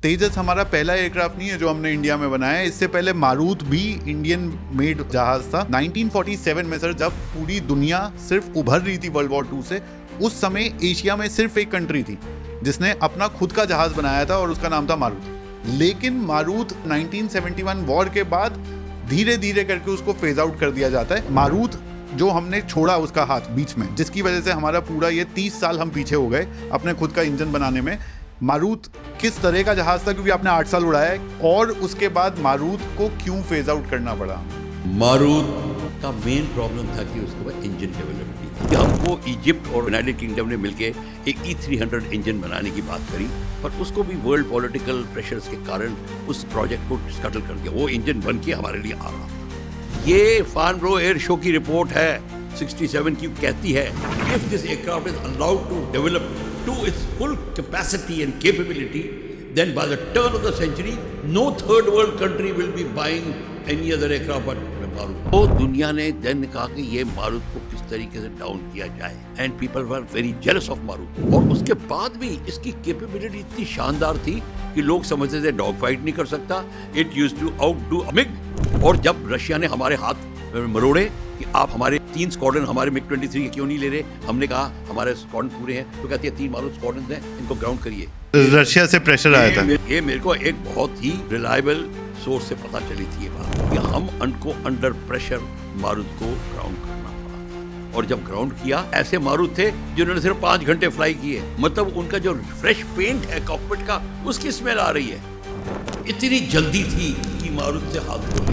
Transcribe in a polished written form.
तेजस हमारा पहला एयरक्राफ्ट नहीं है जो हमने इंडिया में बनाया है। इससे पहले मारूत भी इंडियन मेड जहाज था। 1947 में सर, जब पूरी दुनिया सिर्फ उभर रही थी वर्ल्ड वॉर 2 से, उस समय एशिया में सिर्फ एक कंट्री थी जिसने अपना खुद का जहाज बनाया था और उसका नाम था मारूत। लेकिन मारूत 1971 वॉर के बाद धीरे धीरे करके उसको फेज आउट कर दिया जाता है। मारूत जो हमने छोड़ा उसका हाथ बीच में, जिसकी वजह से हमारा पूरा ये 30 साल हम पीछे हो गए अपने खुद का इंजन बनाने में। मारूत किस तरह का जहाज था, क्योंकि आपने 8 साल उड़ाया है, और उसके बाद मारूत को क्यों फेज आउट करना पड़ा? मारूत का मेन प्रॉब्लम था कि उसके बाद इंजन डेवलप की। हमको इजिप्ट और यूनाइटेड किंगडम ने मिलकर एक E300 इंजन बनाने की बात करी, पर उसको भी वर्ल्ड पॉलिटिकल प्रेशर्स के कारण उस प्रोजेक्ट को स्कटल कर दिया। वो इंजन बन के हमारे लिए आ रहा था। ये फार्नबरो एयर शो की रिपोर्ट है 67 की, कहती है if this aircraft is allowed to develop to its full capacity and capability, then by the turn of the century, no third world country will be buying any other aircraft but Marut. तो दुनिया ने then कहा कि ये Marut को किस तरीके से डाउन किया जाए, and people were very jealous of Marut. और उसके बाद भी इसकी कैपेबिलिटी इतनी शानदार थी कि लोग समझते थे डॉग फाइट नहीं कर सकता, it used to outdo MiG। और जब रशिया ने हमारे हाथ मरोड़े कि आप हमारे 3 स्क्वाड्रन हमारे MiG 23 के क्यों नहीं ले रहे, हमने कहा हमारे स्क्वाड्रन पूरे हैं, तो कहती है 3 मारूत स्क्वाड्रन हैं, इनको ग्राउंड करिए। रशिया से प्रेशर आया था। ये मेरे को एक बहुत ही रिलायबल सोर्स से पता चली थी ये बात कि हम उनको अंडर प्रेशर मारूत को ग्राउंड करना पड़ा था। और जब ग्राउंड किया, ऐसे मारूत थे जिन्होंने सिर्फ 5 घंटे फ्लाई किए। मतलब उनका जो फ्रेश पेंट है कॉकपिट का, उसकी स्मेल आ रही है। इतनी जल्दी थी कि मारूत से हाथ धो